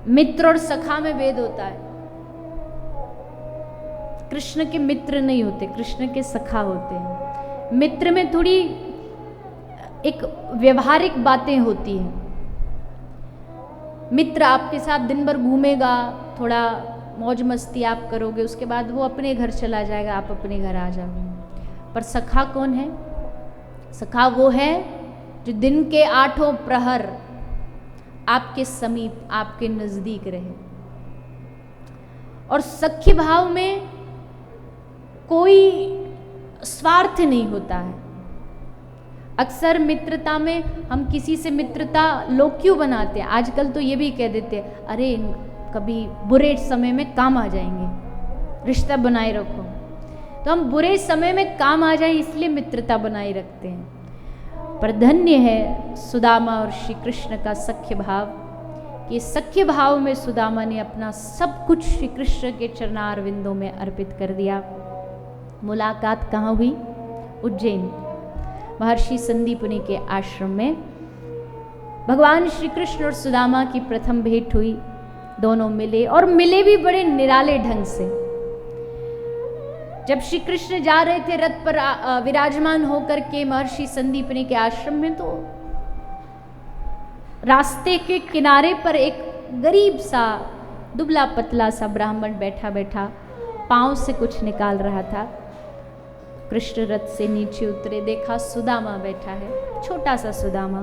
मित्र और सखा में भेद होता है। कृष्ण के मित्र नहीं होते, कृष्ण के सखा होते हैं। मित्र में थोड़ी एक व्यवहारिक बातें होती हैं। मित्र आपके साथ दिन भर घूमेगा, थोड़ा मौज मस्ती आप करोगे, उसके बाद वो अपने घर चला जाएगा, आप अपने घर आ जाओगे। पर सखा कौन है? सखा वो है जो दिन के 8 प्रहर आपके समीप, आपके नजदीक रहे। और सख्य भाव में कोई स्वार्थ नहीं होता है। अक्सर मित्रता में हम किसी से मित्रता लोग क्यों बनाते हैं? आजकल तो ये भी कह देते हैं, अरे कभी बुरे समय में काम आ जाएंगे, रिश्ता बनाए रखो। तो हम बुरे समय में काम आ जाए इसलिए मित्रता बनाए रखते हैं। पर धन्य है सुदामा और श्री कृष्ण का सख्य भाव, कि सख्य भाव में सुदामा ने अपना सब कुछ श्री कृष्ण के चरणारविंदों में अर्पित कर दिया। मुलाकात कहाँ हुई? उज्जैन, महर्षि संदीपनी के आश्रम में भगवान श्री कृष्ण और सुदामा की प्रथम भेंट हुई। दोनों मिले, और मिले भी बड़े निराले ढंग से। जब श्री कृष्ण जा रहे थे रथ पर विराजमान होकर के महर्षि संदीपनी के आश्रम में, तो रास्ते के किनारे पर एक गरीब सा दुबला पतला सा ब्राह्मण बैठा बैठा पांव से कुछ निकाल रहा था। कृष्ण रथ से नीचे उतरे, देखा सुदामा बैठा है, छोटा सा सुदामा।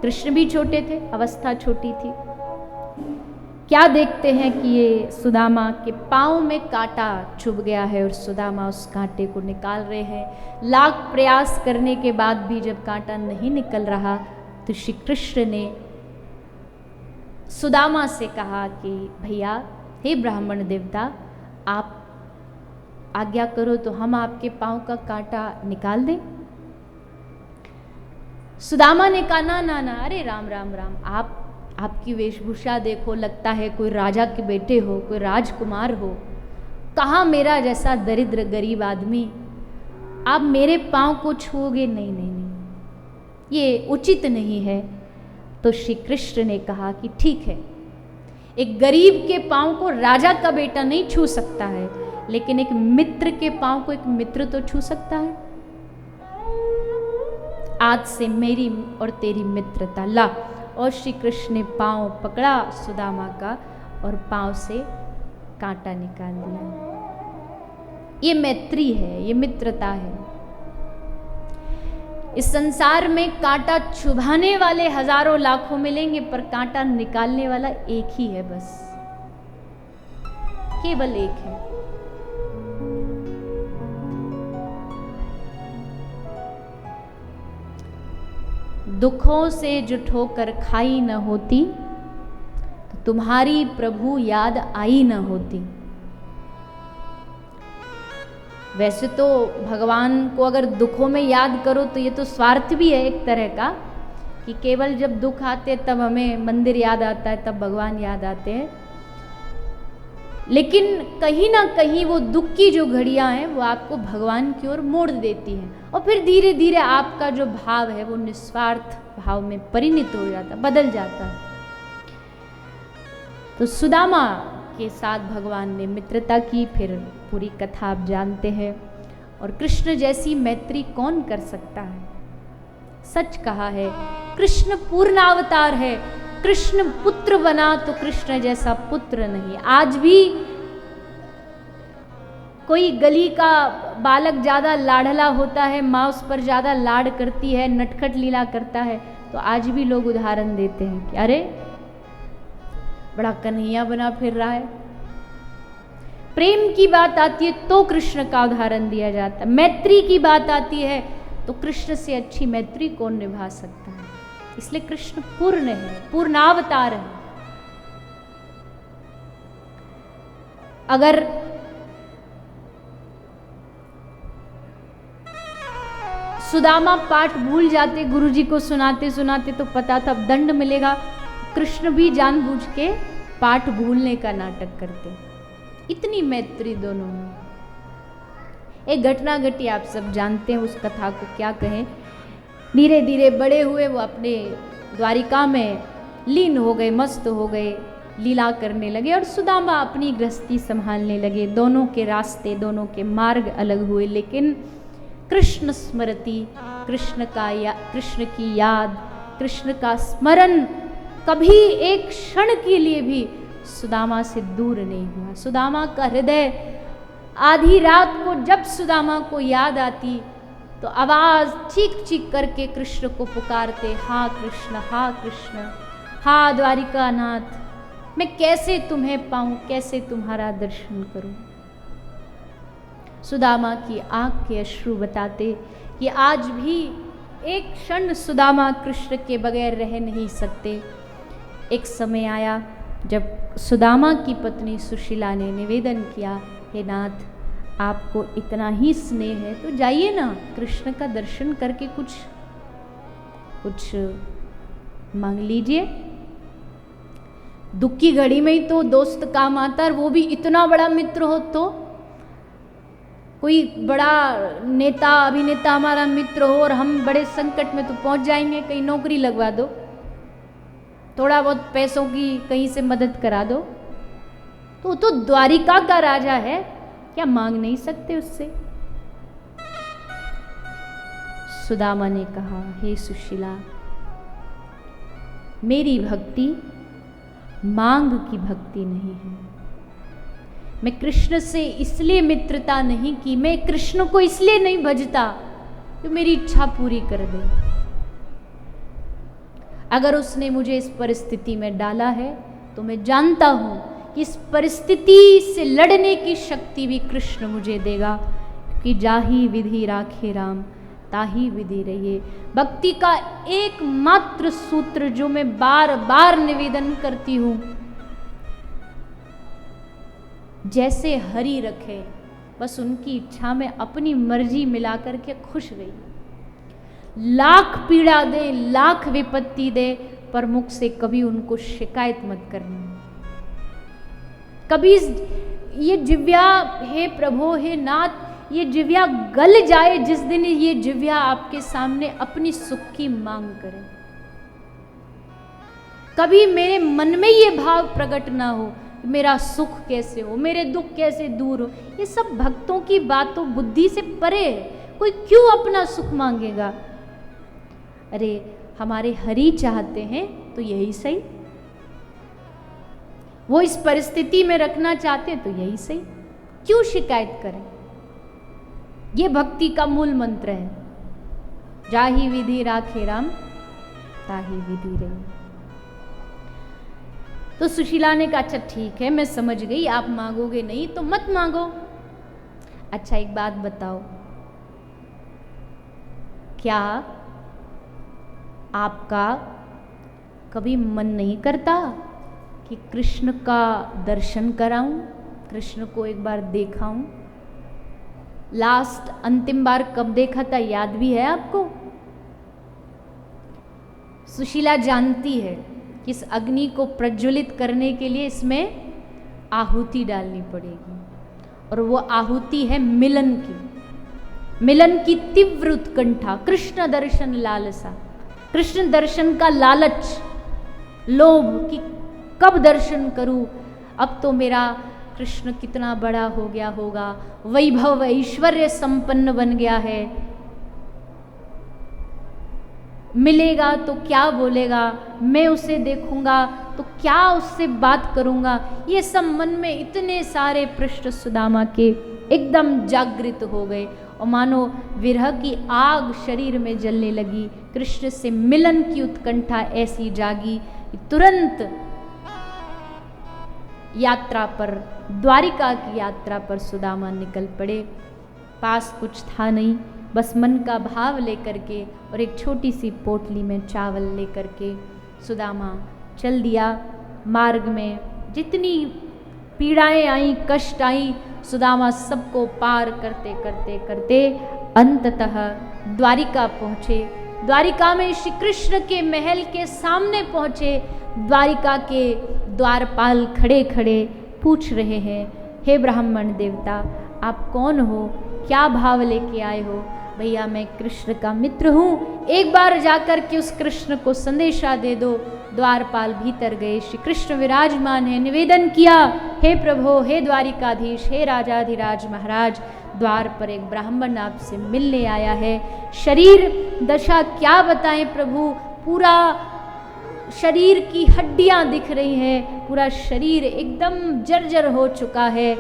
कृष्ण भी छोटे थे, अवस्था छोटी थी। क्या देखते हैं कि ये सुदामा के पांव में कांटा चुभ गया है और सुदामा उस कांटे को निकाल रहे हैं। लाख प्रयास करने के बाद भी जब कांटा नहीं निकल रहा, तो श्री कृष्ण ने सुदामा से कहा कि भैया, हे ब्राह्मण देवता, आप आज्ञा करो तो हम आपके पांव का कांटा निकाल दें। सुदामा ने कहा, ना ना ना, अरे राम राम राम, आपकी वेशभूषा देखो, लगता है कोई राजा के बेटे हो, कोई राजकुमार हो। कहाँ मेरा जैसा दरिद्र गरीब आदमी, आप मेरे पांव को छूओगे? नहीं नहीं नहीं, ये उचित नहीं है। तो श्री कृष्ण ने कहा कि ठीक है, एक गरीब के पांव को राजा का बेटा नहीं छू सकता है, लेकिन एक मित्र के पांव को एक मित्र तो छू सकता है। आज से मेरी और तेरी मित्रता, ला। और श्री कृष्ण ने पांव पकड़ा सुदामा का और पांव से कांटा निकाल दिया। ये मैत्री है, ये मित्रता है। इस संसार में कांटा चुभाने वाले हजारों लाखों मिलेंगे, पर कांटा निकालने वाला एक ही है, बस केवल एक है। दुखों से जो ठोकर खाई न होती, तो तुम्हारी प्रभु याद आई न होती। वैसे तो भगवान को अगर दुखों में याद करो तो ये तो स्वार्थ भी है एक तरह का, कि केवल जब दुख आते तब हमें मंदिर याद आता है, तब भगवान याद आते हैं। लेकिन कहीं ना कहीं वो दुख की जो घड़ियां हैं वो आपको भगवान की ओर मोड़ देती हैं, और फिर धीरे धीरे आपका जो भाव है वो निस्वार्थ भाव में परिणत हो जाता, बदल जाता है। तो सुदामा के साथ भगवान ने मित्रता की, फिर पूरी कथा आप जानते हैं। और कृष्ण जैसी मैत्री कौन कर सकता है? सच कहा है, कृष्ण पूर्णावतार है। कृष्ण पुत्र बना तो कृष्ण जैसा पुत्र नहीं। आज भी कोई गली का बालक ज्यादा लाडला होता है, माँ उस पर ज्यादा लाड करती है, नटखट लीला करता है, तो आज भी लोग उदाहरण देते हैं कि अरे बड़ा कन्हैया बना फिर रहा है। प्रेम की बात आती है तो कृष्ण का उदाहरण दिया जाता है। मैत्री की बात आती है तो कृष्ण से अच्छी मैत्री कौन निभा सकता है? इसलिए कृष्ण पूर्ण है, पूर्णावतार है। अगर सुदामा पाठ भूल जाते गुरुजी को सुनाते सुनाते तो पता था दंड मिलेगा, कृष्ण भी जानबूझ के पाठ भूलने का नाटक करते। इतनी मैत्री दोनों में। एक घटना घटी, आप सब जानते हैं उस कथा को, क्या कहें। धीरे धीरे बड़े हुए वो अपने द्वारिका में लीन हो गए, मस्त हो गए, लीला करने लगे और सुदामा अपनी गृहस्थी संभालने लगे। दोनों के रास्ते, दोनों के मार्ग अलग हुए, लेकिन कृष्ण स्मृति, कृष्ण की याद, कृष्ण का स्मरण कभी एक क्षण के लिए भी सुदामा से दूर नहीं हुआ। सुदामा का हृदय आधी रात को जब सुदामा को याद आती तो आवाज चीख चीख करके कृष्ण को पुकारते, हा कृष्ण, हा कृष्ण, हा द्वारिकानाथ, मैं कैसे तुम्हें पाऊं, कैसे तुम्हारा दर्शन करूं। सुदामा की आंख के अश्रु बताते कि आज भी एक क्षण सुदामा कृष्ण के बगैर रह नहीं सकते। एक समय आया जब सुदामा की पत्नी सुशीला ने निवेदन किया, हे नाथ, आपको इतना ही स्नेह है तो जाइए ना, कृष्ण का दर्शन करके कुछ मांग लीजिए। दुख की घड़ी में ही तो दोस्त काम आता है, वो भी इतना बड़ा मित्र हो तो। कोई बड़ा नेता अभिनेता हमारा मित्र हो और हम बड़े संकट में तो पहुंच जाएंगे, कहीं नौकरी लगवा दो, थोड़ा बहुत पैसों की कहीं से मदद करा दो, तो द्वारिका का राजा है, क्या मांग नहीं सकते उससे। सुदामा ने कहा, हे सुशीला, मेरी भक्ति मांग की भक्ति नहीं है। मैं कृष्ण से इसलिए मित्रता नहीं की, मैं कृष्ण को इसलिए नहीं भजता तो मेरी इच्छा पूरी कर दे। अगर उसने मुझे इस परिस्थिति में डाला है तो मैं जानता हूं कि इस परिस्थिति से लड़ने की शक्ति भी कृष्ण मुझे देगा, कि जाही विधि राखे राम ताही विधि रहिए। भक्ति का एकमात्र सूत्र जो मैं बार बार निवेदन करती हूं, जैसे हरि रखे, बस उनकी इच्छा में अपनी मर्जी मिला करके खुश रहिए। लाख पीड़ा दे, लाख विपत्ति दे, पर मुख से कभी उनको शिकायत मत करना। कभी ये जिव्या, हे प्रभु, हे नाथ, ये जिव्या गल जाए जिस दिन ये जिव्या आपके सामने अपनी सुख की मांग करे। कभी मेरे मन में ये भाव प्रकट ना हो, मेरा सुख कैसे हो, मेरे दुख कैसे दूर हो। ये सब भक्तों की बातों, बुद्धि से परे है। कोई क्यों अपना सुख मांगेगा? अरे हमारे हरि चाहते हैं तो यही सही, वो इस परिस्थिति में रखना चाहते हैं तो यही सही, क्यों शिकायत करें। ये भक्ति का मूल मंत्र है, जाही विधि राखे राम ताही विधि रही। तो सुशीला ने कहा, अच्छा ठीक है, मैं समझ गई, आप मांगोगे नहीं तो मत मांगो। अच्छा एक बात बताओ, क्या आपका कभी मन नहीं करता कि कृष्ण का दर्शन कराऊं, कृष्ण को एक बार देखाऊं? लास्ट अंतिम बार कब देखा था याद भी है आपको? सुशीला जानती है कि इस अग्नि को प्रज्वलित करने के लिए इसमें आहुति डालनी पड़ेगी, और वो आहुति है मिलन की। मिलन की तीव्र उत्कंठा, कृष्ण दर्शन लालसा, कृष्ण दर्शन का लालच, लोभ कि कब दर्शन करूं, अब तो मेरा कृष्ण कितना बड़ा हो गया होगा, वैभव ऐश्वर्य संपन्न बन गया है, मिलेगा तो क्या बोलेगा, मैं उसे देखूंगा तो क्या उससे बात करूंगा। ये सब मन में इतने सारे प्रश्न सुदामा के एकदम जागृत हो गए, और मानो विरह की आग शरीर में जलने लगी। कृष्ण से मिलन की उत्कंठा ऐसी जागी कि तुरंत यात्रा पर, द्वारिका की यात्रा पर सुदामा निकल पड़े। पास कुछ था नहीं, बस मन का भाव लेकर के और एक छोटी सी पोटली में चावल लेकर के सुदामा चल दिया। मार्ग में जितनी पीड़ाएं आई, कष्ट आई, सुदामा सबको पार करते करते करते अंततः द्वारिका पहुँचे। द्वारिका में श्री कृष्ण के महल के सामने पहुँचे। द्वारिका के द्वारपाल खड़े खड़े पूछ रहे हैं, हे ब्राह्मण देवता, आप कौन हो, क्या भाव लेके आए हो? भैया मैं कृष्ण का मित्र हूँ, एक बार जाकर के उस कृष्ण को संदेशा दे दो। द्वारपाल भीतर गए, श्री कृष्ण विराजमान है, निवेदन किया, हे प्रभु, हे द्वारिकाधीश, हे राजाधिराज महाराज, द्वार पर एक ब्राह्मण आपसे मिलने आया है। शरीर दशा क्या बताएं प्रभु, पूरा शरीर की हड्डियां दिख रही हैं, पूरा शरीर एकदम जर्जर हो चुका है,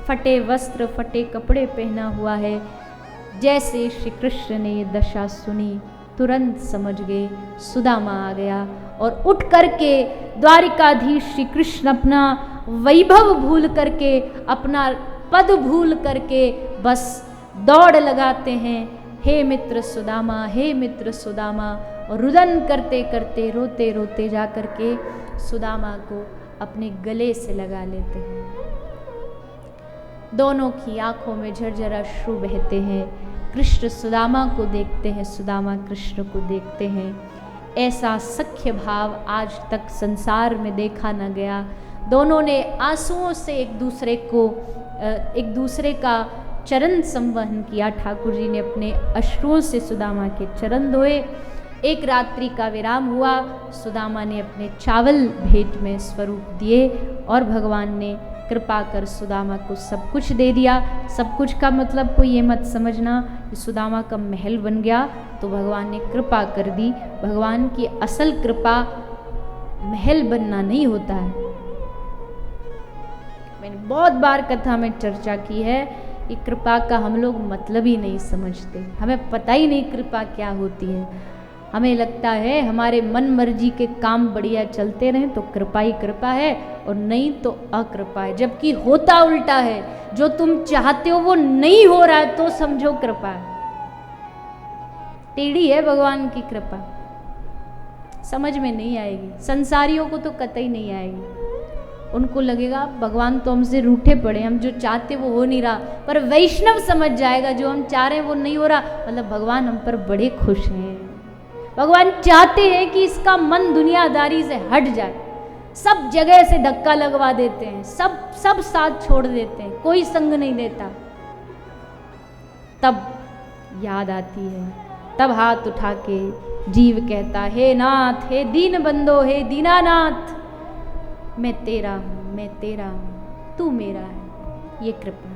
फटे वस्त्र फटे कपड़े पहना हुआ है। जैसे श्री कृष्ण ने ये दशा सुनी, तुरंत समझ गए, सुदामा आ गया और उठ करके द्वारिकाधीश श्री कृष्ण अपना वैभव भूल करके, अपना पद भूल करके बस दौड़ लगाते हैं, हे मित्र सुदामा, हे मित्र सुदामा, और रुदन करते करते रोते रोते जा करके सुदामा को अपने गले से लगा लेते हैं। दोनों की आंखों में झरझर अश्रु बहते हैं। कृष्ण सुदामा को देखते हैं, सुदामा कृष्ण को देखते हैं। ऐसा सख्य भाव आज तक संसार में देखा न गया। दोनों ने आंसुओं से एक दूसरे का चरण संवहन किया। ठाकुर जी ने अपने अश्रुओं से सुदामा के चरण धोए। एक रात्रि का विराम हुआ, सुदामा ने अपने चावल भेंट में स्वरूप दिए और भगवान ने कृपा कर सुदामा को सब कुछ दे दिया। सब कुछ का मतलब कोई ये मत समझना कि सुदामा का महल बन गया तो भगवान ने कृपा कर दी। भगवान की असल कृपा महल बनना नहीं होता है। मैंने बहुत बार कथा में चर्चा की है कि कृपा का हम लोग मतलब ही नहीं समझते, हमें पता ही नहीं कृपा क्या होती है। हमें लगता है हमारे मन मर्जी के काम बढ़िया चलते रहें तो कृपा ही कृपा है, और नहीं तो अकृपा है। जबकि होता उल्टा है, जो तुम चाहते हो वो नहीं हो रहा है तो समझो कृपा है। टेढ़ी है भगवान की कृपा, समझ में नहीं आएगी। संसारियों को तो कतई नहीं आएगी। उनको लगेगा भगवान तो हमसे रूठे पड़े, हम जो चाहते वो हो नहीं रहा। पर वैष्णव समझ जाएगा जो हम चाह रहे हैं वो नहीं हो रहा, मतलब भगवान हम पर बड़े खुश हैं। भगवान चाहते हैं कि इसका मन दुनियादारी से हट जाए। सब जगह से धक्का लगवा देते हैं, सब साथ छोड़ देते हैं, कोई संग नहीं देता। तब याद आती है, तब हाथ उठा के जीव कहता, हे नाथ, हे दीन बंदो, हे दीनानाथ, मैं तेरा हूँ, मैं तेरा हूँ, तू मेरा है। ये कृपा